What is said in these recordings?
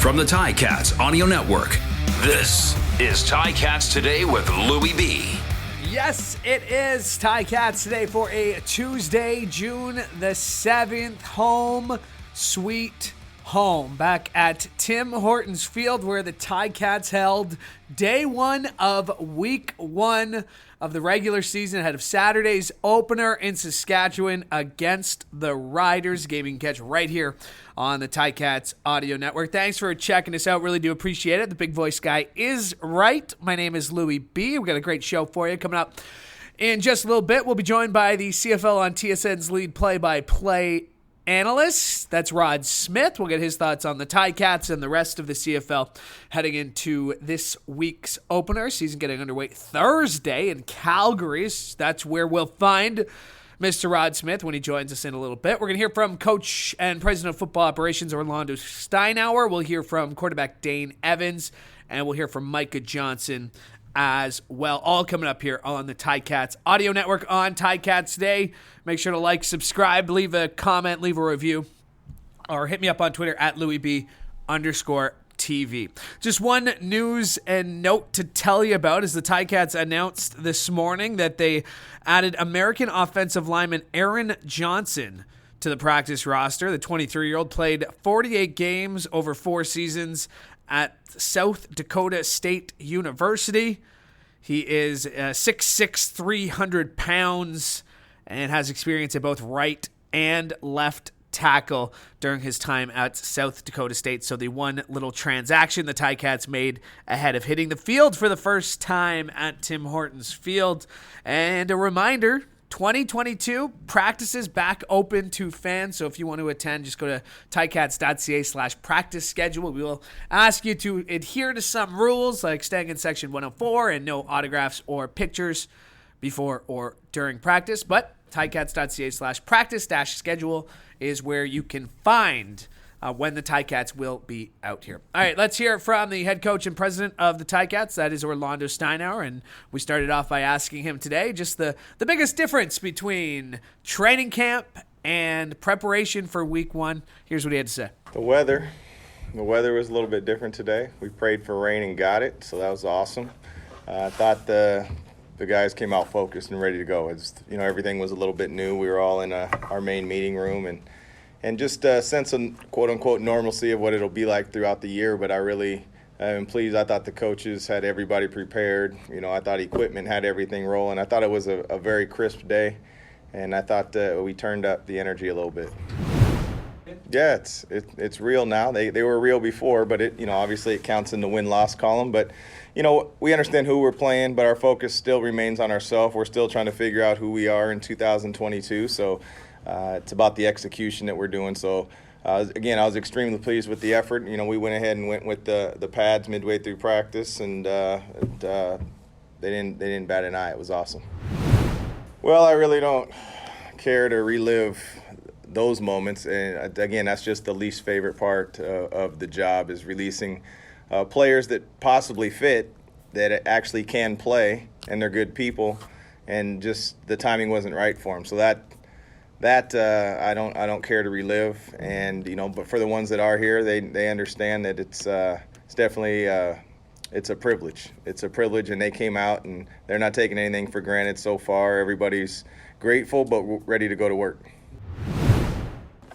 From the Ticats Audio Network, this is Ticats Today with Louie B. Yes, it is Ticats Today for a Tuesday, June the 7th. Home, sweet home. Back at Tim Hortons Field where the Ticats held day one of week one of the regular season ahead of Saturday's opener in Saskatchewan against the Riders. Game you can catch right here on the Ticats Audio Network. Thanks for checking us out. Really do appreciate it. The big voice guy is right. My name is Louie B. We've got a great show for you coming up in just a little bit. We'll be joined by the CFL on TSN's lead play-by-play analyst. That's Rod Smith. We'll get his thoughts on the Ticats and the rest of the CFL heading into this week's opener. Season getting underway Thursday in Calgary. That's where we'll find Mr. Rod Smith when he joins us in a little bit. We're going to hear from Coach and President of Football Operations Orlondo Steinauer. We'll hear from quarterback Dane Evans, and we'll hear from Micah Johnson as well. All coming up here on the Ticats Audio Network on Ticats Today. Make sure to like, subscribe, leave a comment, leave a review, or hit me up on Twitter at @LouieB_TV. Just one news and note to tell you about is the Ticats announced this morning that they added American offensive lineman Aaron Johnson to the practice roster. The 23-year-old played 48 games over 4 seasons at South Dakota State University. He is 6'6", 300 pounds, and has experience at both right and left tackle during his time at South Dakota State. So the one little transaction the Ticats made ahead of hitting the field for the first time at Tim Hortons Field. And a reminder, 2022 practices back open to fans. So if you want to attend, just go to ticats.ca/practice schedule. We will ask you to adhere to some rules like staying in section 104 and no autographs or pictures before or during practice. But ticats.ca/practice-schedule is where you can find when the Ticats will be out here. All right, let's hear from the head coach and president of the Ticats. That is Orlondo Steinauer. And we started off by asking him today just the biggest difference between training camp and preparation for week one. Here's what he had to say. The weather was a little bit different today. We prayed for rain and got it, so that was awesome. I thought the guys came out focused and ready to go. Everything was a little bit new. We were all in our main meeting room and just a sense of quote-unquote normalcy of what it'll be like throughout the year. But I really am pleased. I thought the coaches had everybody prepared. I thought equipment had everything rolling. I thought it was a very crisp day, and I thought we turned up the energy a little bit. Yeah, it's real now. They were real before, but obviously it counts in the win-loss column. But we understand who we're playing, but our focus still remains on ourselves. We're still trying to figure out who we are in 2022. So it's about the execution that we're doing. So again, I was extremely pleased with the effort. We went ahead and went with the pads midway through practice, and they didn't bat an eye. It was awesome. Well, I really don't care to relive those moments, and again, that's just the least favorite part of the job, is releasing players that possibly fit, that actually can play, and they're good people, and just the timing wasn't right for them. So that I don't care to relive, and but for the ones that are here, they understand that it's definitely it's a privilege. It's a privilege, and they came out and they're not taking anything for granted so far. Everybody's grateful, but ready to go to work.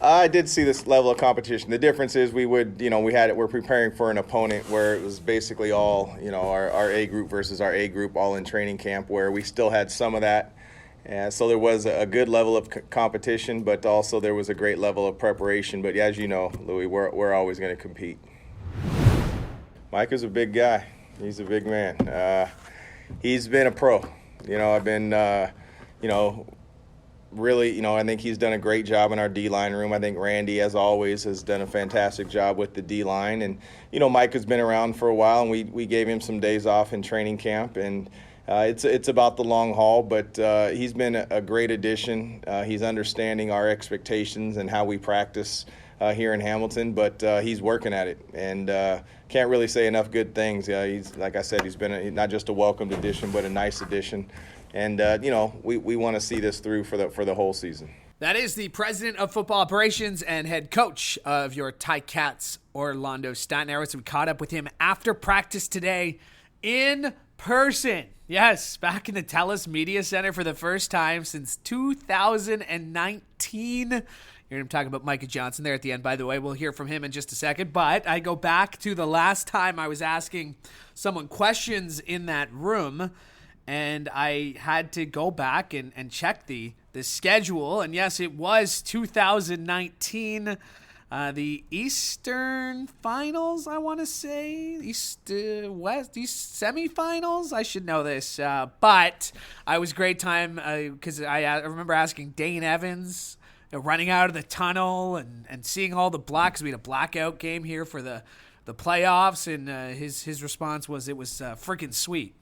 I did see this level of competition. The difference is we're preparing for an opponent where it was basically all, our A group versus our A group all in training camp, where we still had some of that. So there was a good level of competition, but also there was a great level of preparation. But as you know, Louie, we're always going to compete. Micah's a big guy. He's a big man. He's been a pro. I've been, really, I think he's done a great job in our D-line room. I think Randy, as always, has done a fantastic job with the D-line. And, Micah's been around for a while, and we gave him some days off in training camp. And it's about the long haul, but he's been a great addition. He's understanding our expectations and how we practice here in Hamilton, but he's working at it. And can't really say enough good things. He's, like I said, he's been not just a welcomed addition, but a nice addition. And we want to see this through for the whole season. That is the president of football operations and head coach of your Ticats, Orlondo, Steinauer. So we caught up with him after practice today in person. Yes, back in the TELUS Media Center for the first time since 2019. You're going to talk about Micah Johnson there at the end, by the way. We'll hear from him in just a second. But I go back to the last time I was asking someone questions in that room, and I had to go back and check the schedule. And yes, it was 2019, the Eastern Finals, I want to say. East semifinals? I should know this. But I was great time because I remember asking Dane Evans, running out of the tunnel and seeing all the blocks. We had a blackout game here for the playoffs, and his response was it was freaking sweet.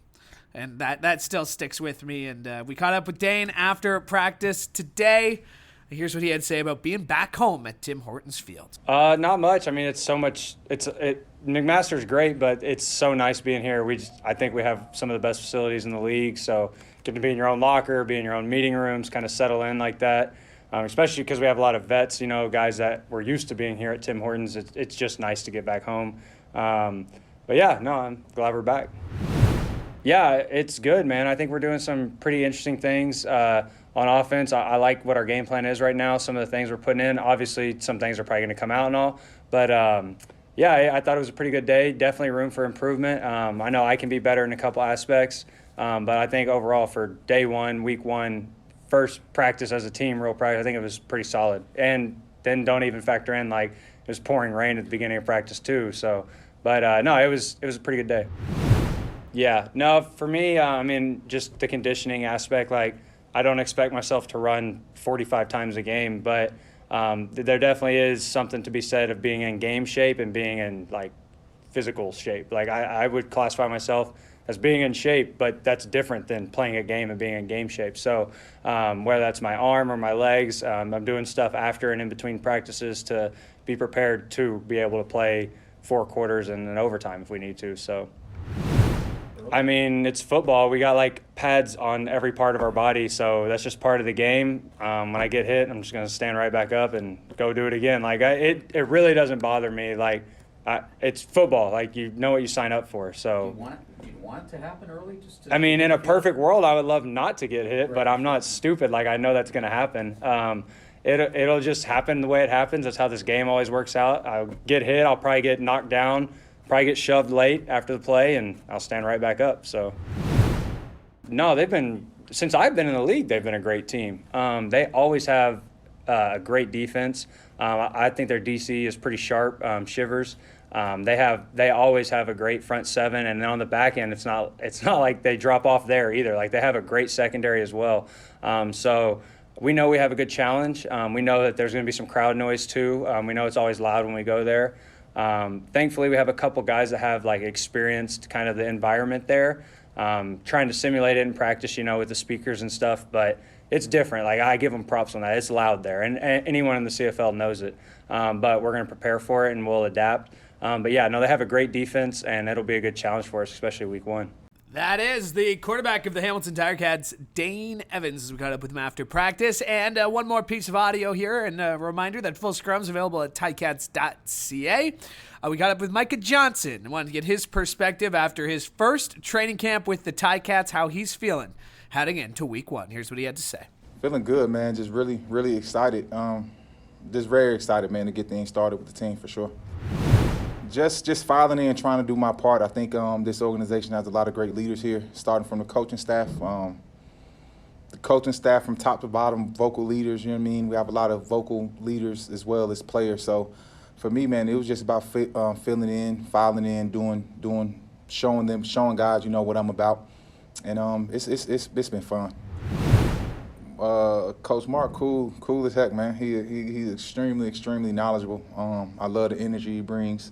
And that still sticks with me. And we caught up with Dane after practice today. Here's what he had to say about being back home at Tim Hortons Field. Not much. I mean, it's so much. McMaster's great, but it's so nice being here. I think we have some of the best facilities in the league. So getting to be in your own locker, be in your own meeting rooms, kind of settle in like that. Especially because we have a lot of vets, guys that were used to being here at Tim Hortons. It's just nice to get back home. But yeah, no, I'm glad we're back. Yeah, it's good, man. I think we're doing some pretty interesting things on offense. I like what our game plan is right now, some of the things we're putting in. Obviously, some things are probably going to come out and all. But, yeah, I thought it was a pretty good day. Definitely room for improvement. I know I can be better in a couple aspects. But I think overall for day one, week one, first practice as a team, real practice, I think it was pretty solid. And then don't even factor in, like, it was pouring rain at the beginning of practice too. So, but, no, it was a pretty good day. Yeah, no, for me, I mean, just the conditioning aspect, like, I don't expect myself to run 45 times a game, but there definitely is something to be said of being in game shape and being in, like, physical shape. Like, I would classify myself as being in shape, but that's different than playing a game and being in game shape. So whether that's my arm or my legs, I'm doing stuff after and in between practices to be prepared to be able to play 4 quarters and an overtime if we need to, so. I mean, it's football. We got, like, pads on every part of our body, so that's just part of the game. When I get hit, I'm just going to stand right back up and go do it again. Like, it really doesn't bother me. Like, it's football. Like, you know what you sign up for. So. Do you want it to happen early? I mean, in a perfect world, I would love not to get hit, but I'm not stupid. Like, I know that's going to happen. It'll just happen the way it happens. That's how this game always works out. I'll get hit. I'll probably get knocked down. Probably get shoved late after the play, and I'll stand right back up. So, no, since I've been in the league, they've been a great team. They always have a great defense. I think their DC is pretty sharp. Shivers. They always have a great front seven, and then on the back end, it's not like they drop off there either. Like, they have a great secondary as well. So we know we have a good challenge. We know that there's going to be some crowd noise too. We know it's always loud when we go there. Thankfully, we have a couple guys that have, like, experienced kind of the environment there, trying to simulate it in practice, with the speakers and stuff, but it's different. Like, I give them props on that. It's loud there, and anyone in the CFL knows it, but we're going to prepare for it, and we'll adapt. But, yeah, no, they have a great defense, and it'll be a good challenge for us, especially week one. That is the quarterback of the Hamilton Ticats, Dane Evans, as we got up with him after practice. And one more piece of audio here, and a reminder that full scrum's available at ticats.ca. We got up with Micah Johnson. I wanted to get his perspective after his first training camp with the Ticats, how he's feeling heading into week one. Here's what he had to say. Feeling good, man. Just really, really excited. Just very excited, man, to get things started with the team for sure. Just filing in, trying to do my part. I think this organization has a lot of great leaders here, starting from the coaching staff. The coaching staff from top to bottom, vocal leaders, you know what I mean? We have a lot of vocal leaders as well as players. So for me, man, it was just about filling in, filing in, doing, showing guys, what I'm about. And it's been fun. Coach Mark, cool as heck, man. He's extremely knowledgeable. I love the energy he brings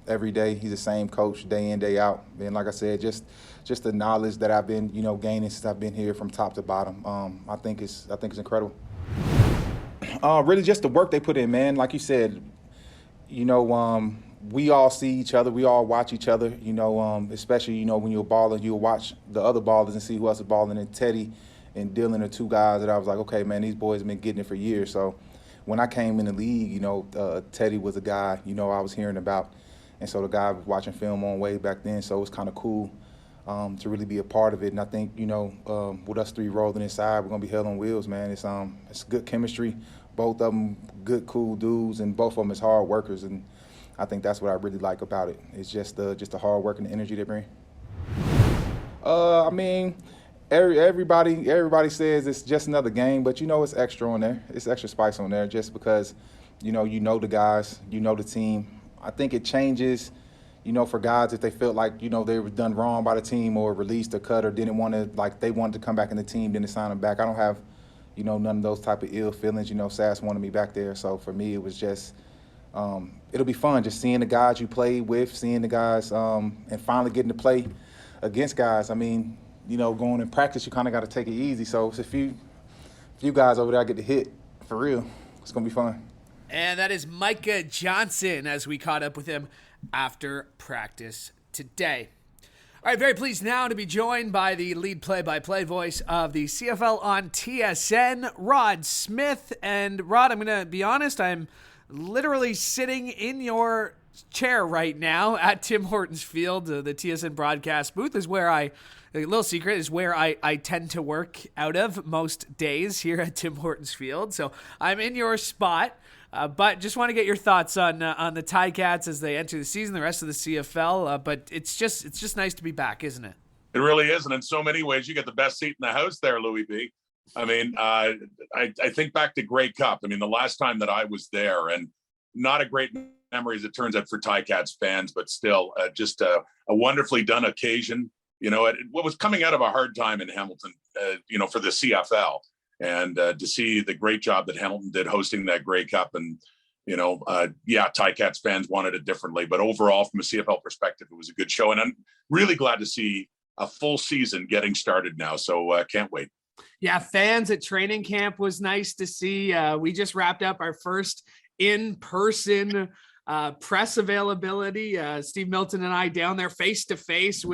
every day. He's the same coach day in, day out. And like I said, just the knowledge that I've been, gaining since I've been here from top to bottom. I think it's incredible. Really just the work they put in, man. Like you said, we all see each other. We all watch each other, especially, when you're balling, you'll watch the other ballers and see who else is balling. And Teddy and Dylan are two guys that I was like, okay, man, these boys have been getting it for years. So when I came in the league, Teddy was a guy, I was hearing about. And so the guy was watching film on way back then, so it was kind of cool to really be a part of it. And I think, with us three rolling inside, we're going to be hell on wheels, man. It's good chemistry. Both of them good, cool dudes, and both of them is hard workers. And I think that's what I really like about it. It's just the hard work and the energy they bring. Everybody says it's just another game, but it's extra on there. It's extra spice on there just because, the guys, the team. I think it changes, for guys if they felt like, they were done wrong by the team or released or cut or didn't want to, like they wanted to come back in the team, didn't sign them back. I don't have, none of those type of ill feelings. Sass wanted me back there. So for me, it was just, it'll be fun just seeing the guys you play with, seeing the guys and finally getting to play against guys. Going in practice, you kind of got to take it easy. So it's a few guys over there I get to hit for real. It's going to be fun. And that is Micah Johnson as we caught up with him after practice today. All right, very pleased now to be joined by the lead play-by-play voice of the CFL on TSN, Rod Smith. And Rod, I'm going to be honest, I'm literally sitting in your chair right now at Tim Hortons Field. The TSN broadcast booth is where a little secret is where I tend to work out of most days here at Tim Hortons Field. So I'm in your spot. But just want to get your thoughts on the Ticats as they enter the season, the rest of the CFL. But it's just nice to be back, isn't it? It really is, and in so many ways, you get the best seat in the house there, Louie B. I think back to Grey Cup. The last time that I was there, and not a great memory as it turns out for Ticats fans, but still just a wonderfully done occasion. What was coming out of a hard time in Hamilton, for the CFL. And to see the great job that Hamilton did hosting that Grey Cup. And, Ticats fans wanted it differently. But overall, from a CFL perspective, it was a good show. And I'm really glad to see a full season getting started now. So can't wait. Yeah, fans at training camp was nice to see. We just wrapped up our first in-person press availability. Steve Milton and I down there face-to-face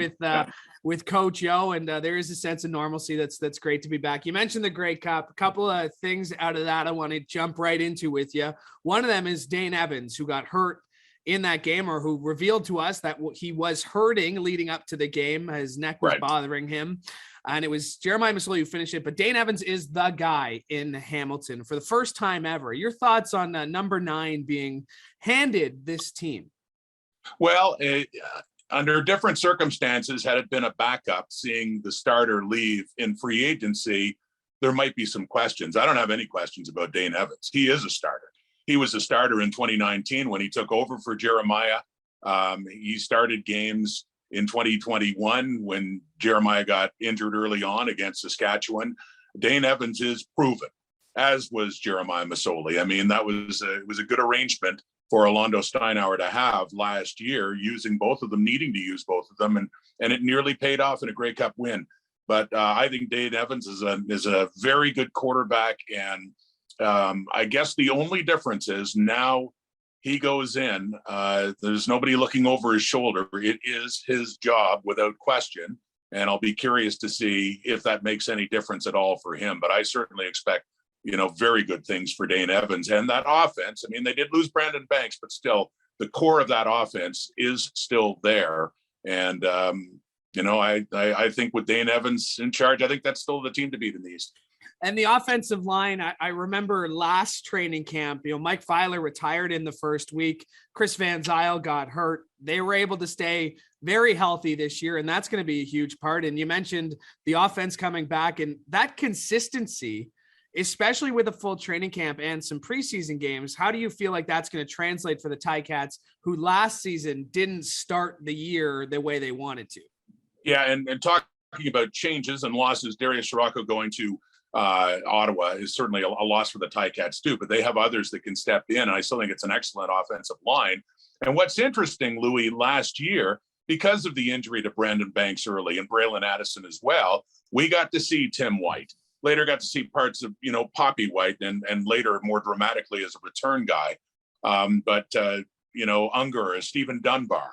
with Coach O, and there is a sense of normalcy that's great to be back. You mentioned the Grey Cup. A couple of things out of that I want to jump right into with you. One of them is Dane Evans, who got hurt in that game, or who revealed to us that he was hurting leading up to the game. His neck was bothering him, and it was Jeremiah Masoli who finished it. But Dane Evans is the guy in Hamilton for the first time ever. Your thoughts on number 9 being handed this team? Well, under different circumstances, had it been a backup, seeing the starter leave in free agency, there might be some questions. I don't have any questions about Dane Evans. He is a starter. He was a starter in 2019 when he took over for Jeremiah. He started games in 2021 when Jeremiah got injured early on against Saskatchewan. Dane Evans is proven, as was Jeremiah Masoli. It was a good arrangement for Orlondo Steinauer to have last year, using both of them, needing to use both of them, and it nearly paid off in a Grey Cup win. But I think Dane Evans is a very good quarterback, and I guess the only difference is now he goes in. There's nobody looking over his shoulder. It is his job without question, and I'll be curious to see if that makes any difference at all for him. But I certainly expect very good things for Dane Evans and that offense. They did lose Brandon Banks, but still the core of that offense is still there. And, I think with Dane Evans in charge, I think that's still the team to beat in the East. And the offensive line, I remember last training camp, Mike Filer retired in the first week. Chris Van Zyl got hurt. They were able to stay very healthy this year, and that's going to be a huge part. And you mentioned the offense coming back, and that consistency, especially with a full training camp and some preseason games. How do you feel like that's going to translate for the Ticats, who last season didn't start the year the way they wanted to? Yeah, and talking about changes and losses, Darius Sirocco going to Ottawa is certainly a loss for the Ticats too, but they have others that can step in, and I still think it's an excellent offensive line. And what's interesting, Louie, last year, because of the injury to Brandon Banks early and Braylon Addison as well, we got to see Tim White. Later got to see parts of, Poppy White, and later more dramatically as a return guy. Unger, Stephen Dunbar.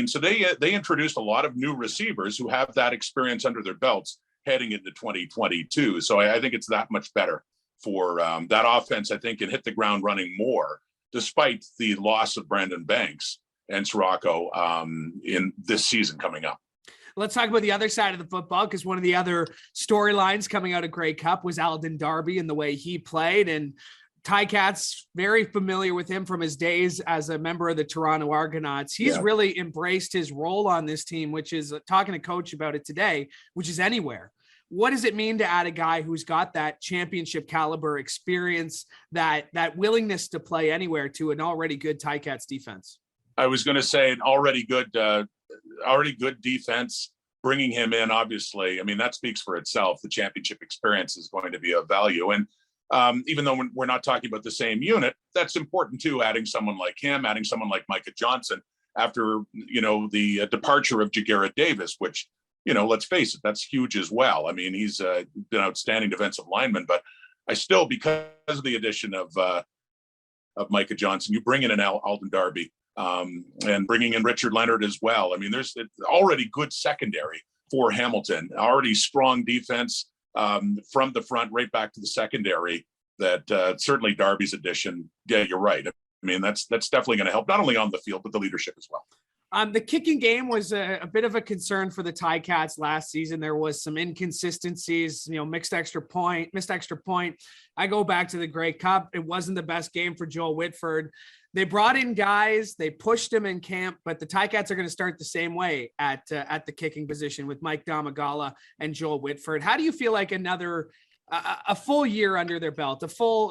So they introduced a lot of new receivers who have that experience under their belts heading into 2022. So I think it's that much better for that offense. I think can hit the ground running more, despite the loss of Brandon Banks and Sirocco in this season coming up. Let's talk about the other side of the football, because one of the other storylines coming out of Grey Cup was Alden Darby and the way he played. And Ticats, very familiar with him from his days as a member of the Toronto Argonauts. He's really embraced his role on this team, which is talking to coach about it today, which is anywhere. What does it mean to add a guy who's got that championship caliber experience, that willingness to play anywhere to an already good Ticats defense? I was going to say an already good defense. Bringing him in, obviously, I mean, that speaks for itself. The championship experience is going to be of value. And even though we're not talking about the same unit, that's important too, adding someone like him, adding someone like Micah Johnson after, the departure of Jagera Davis, which, let's face it, that's huge as well. I mean, he's been outstanding defensive lineman, but I still, because of the addition of Micah Johnson, you bring in an Alden Darby, and bringing in Richard Leonard as well. I mean, there's already good secondary for Hamilton, already strong defense from the front right back to the secondary. That certainly Darby's addition. Yeah, you're right. I mean, that's definitely going to help not only on the field but the leadership as well. The kicking game was a bit of a concern for the Ticats last season. There was some inconsistencies, missed extra point. I go back to the Grey Cup. It wasn't the best game for Joel Whitford. They brought in guys, they pushed him in camp, but the Ticats are going to start the same way at the kicking position with Mike Domagala and Joel Whitford. How do you feel like a full year under their belt,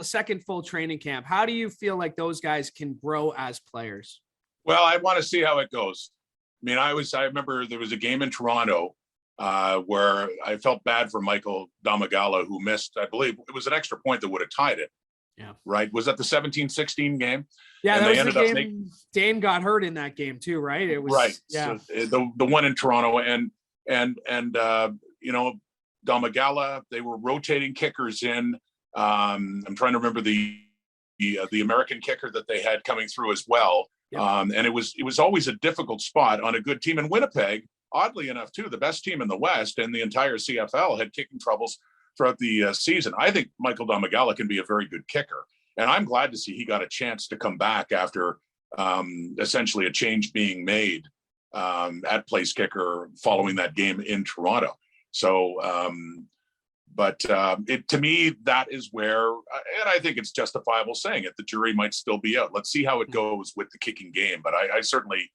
second full training camp? How do you feel like those guys can grow as players? Well, I want to see how it goes. I mean, I remember there was a game in Toronto where I felt bad for Michael Domagala, who missed, I believe it was an extra point that would have tied it. Yeah. Right. Was that the 17-16 game? Yeah, that was the game. Dane got hurt in that game too, right? It was right. Yeah. So the one in Toronto and Domagala, they were rotating kickers in. I'm trying to remember the American kicker that they had coming through as well. Yeah. And it was always a difficult spot on a good team. And Winnipeg, oddly enough, too, the best team in the West and the entire CFL, had kicking troubles throughout the season. I think Michael Domagala can be a very good kicker. And I'm glad to see he got a chance to come back after essentially a change being made at place kicker following that game in Toronto. So, to me, that is where, and I think it's justifiable saying it, the jury might still be out. Let's see how it goes with the kicking game. But I certainly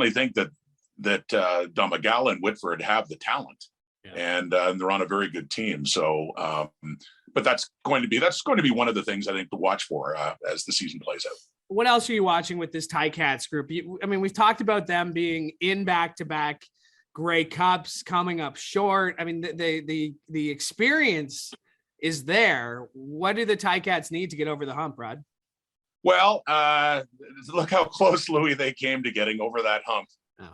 think that Domagala and Whitford have the talent. Yeah. And they're on a very good team. So, but that's going to be one of the things I think to watch for as the season plays out. What else are you watching with this Ticats group? We've talked about them being in back-to-back Grey Cups, coming up short. I mean, the experience is there. What do the Ticats need to get over the hump, Brad? Well, look how close, Louie, they came to getting over that hump.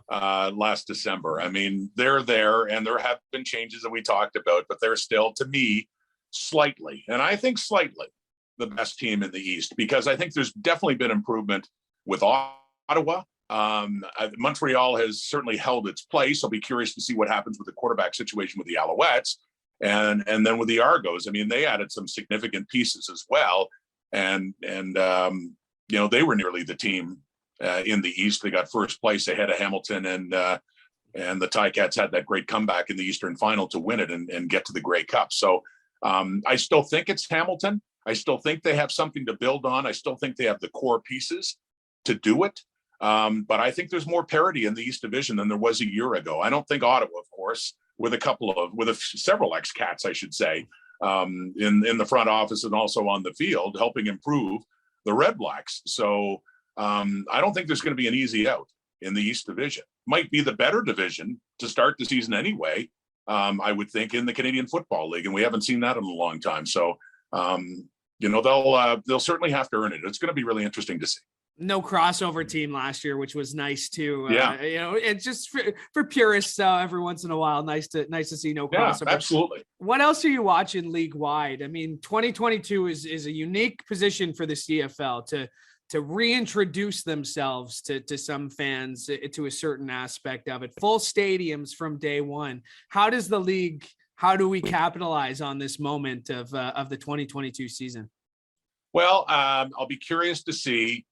Last December. I mean, they're there, and there have been changes that we talked about, but they're still, to me, slightly the best team in the East, because I think there's definitely been improvement with Ottawa. Montreal has certainly held its place. I'll be curious to see what happens with the quarterback situation with the Alouettes, and then with the Argos. I mean, they added some significant pieces as well, and they were nearly the team in the East. They got first place ahead of Hamilton, and the Ticats had that great comeback in the Eastern Final to win it and get to the Grey Cup. So I still think it's Hamilton. I still think they have something to build on. I still think they have the core pieces to do it. But I think there's more parity in the East Division than there was a year ago. I don't think Ottawa, of course, with several ex-Cats, I should say, in the front office and also on the field, helping improve the Red Blacks. So I don't think there's going to be an easy out in the East Division. Might be the better division to start the season anyway, I would think, in the Canadian Football League, and we haven't seen that in a long time. So, they'll certainly have to earn it. It's going to be really interesting to see. No crossover team last year, which was nice too. Yeah. It's just for purists every once in a while, nice to see no crossover. Yeah, absolutely. What else are you watching league wide? I mean, 2022 is a unique position for the CFL to reintroduce themselves to some fans, to a certain aspect of it. Full stadiums from day one. How does the league How do we capitalize on this moment of the 2022 season? Well, I'll be curious to see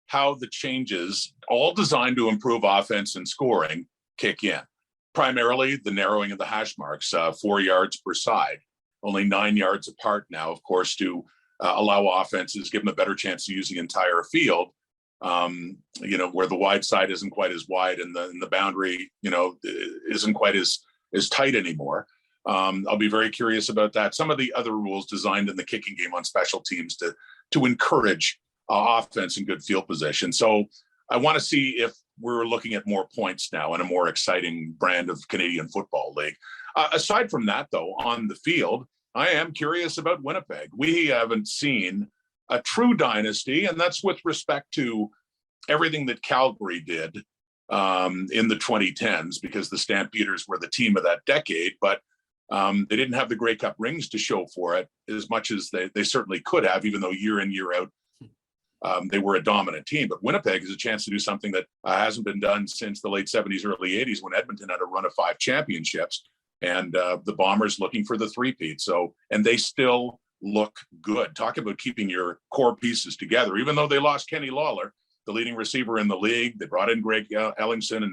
how the changes, all designed to improve offense and scoring, kick in. Primarily the narrowing of the hash marks, 4 yards per side, only 9 yards apart now, of course, to allow offenses, give them a better chance to use the entire field, where the wide side isn't quite as wide and the boundary, isn't quite as tight anymore. I'll be very curious about that. Some of the other rules designed in the kicking game on special teams to encourage offense and good field position. So I want to see if we're looking at more points now and a more exciting brand of Canadian Football League. Aside from that, though, on the field, I am curious about Winnipeg. We haven't seen a true dynasty, and that's with respect to everything that Calgary did in the 2010s, because the Stampeders were the team of that decade, but they didn't have the Grey Cup rings to show for it as much as they certainly could have, even though year in, year out, they were a dominant team. But Winnipeg is a chance to do something that hasn't been done since the late 70s, early 80s, when Edmonton had a run of 5 championships, and the Bombers looking for the three-peat. And they still look good. Talk about keeping your core pieces together. Even though they lost Kenny Lawler, the leading receiver in the league, they brought in Greg Ellingson,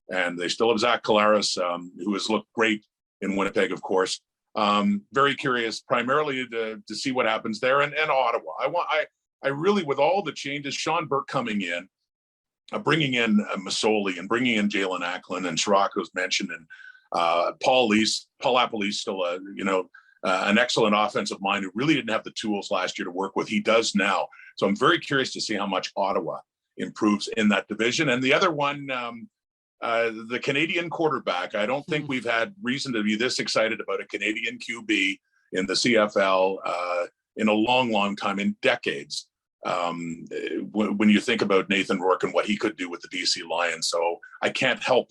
and they still have Zach Collaros, who has looked great in Winnipeg, of course. Very curious, primarily to see what happens there, and Ottawa. I really, with all the changes, Sean Burke coming in, bringing in Masoli and bringing in Jalen Acklin and Sirocco's mentioned, and Paul Lapalisse, still an excellent offensive mind who really didn't have the tools last year to work with. He does now. So I'm very curious to see how much Ottawa improves in that division. And the other one, the Canadian quarterback. I don't think we've had reason to be this excited about a Canadian QB in the CFL in a long, long time, in decades. When you think about Nathan Rourke and what he could do with the DC Lions. So I can't help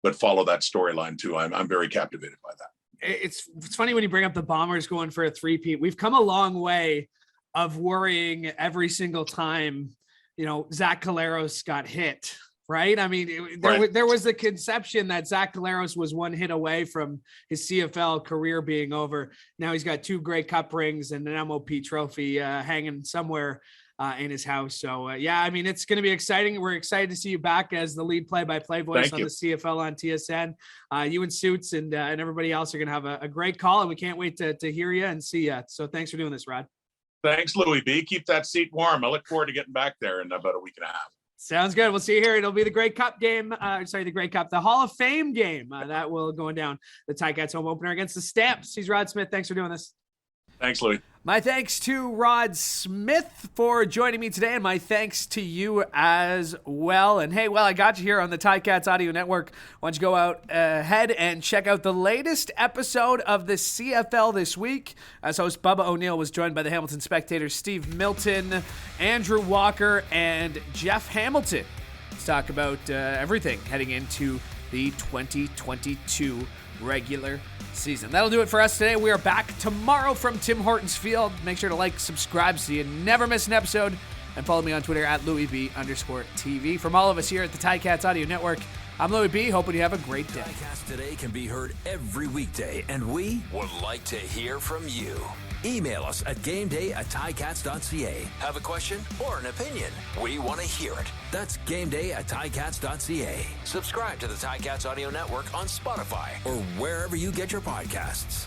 but follow that storyline too. I'm very captivated by that. It's funny when you bring up the Bombers going for a three-peat. We've come a long way of worrying every single time, Zach Collaros got hit, right? I mean, there was the conception that Zach Collaros was one hit away from his CFL career being over. Now he's got 2 Grey Cup rings and an MOP trophy hanging somewhere in his house. So I mean, it's going to be exciting. We're excited to see you back as the lead play-by-play voice on the CFL on TSN. You and Suits and everybody else are going to have a great call, and we can't wait to hear you and see you. So thanks for doing this, Rod. Thanks, Louie B. Keep that seat warm. I look forward to getting back there in about a week and a half. Sounds good. We'll see you here. It'll be the Grey Cup game. The Hall of Fame game that will go down. The Ticats home opener against the Stamps. He's Rod Smith. Thanks for doing this. Thanks, Louie. My thanks to Rod Smith for joining me today, and my thanks to you as well. And hey, I got you here on the Ticats Audio Network. Why don't you go out ahead and check out the latest episode of the CFL this week. As host Bubba O'Neill was joined by the Hamilton Spectator, Steve Milton, Andrew Walker, and Jeff Hamilton. Let's talk about everything heading into the 2022 regular season. That'll do it for us today. We are back tomorrow from Tim Hortons Field. Make sure to like, subscribe so you never miss an episode, and follow me on Twitter at @LouieB_TV. From all of us here at the Ticats Audio Network, I'm Louie B. Hoping you have a great day. Ticats Today can be heard every weekday, and we would like to hear from you. Email us at gameday@ticats.ca. Have a question or an opinion? We want to hear it. That's gameday@ticats.ca. Subscribe to the Ticats Audio Network on Spotify or wherever you get your podcasts.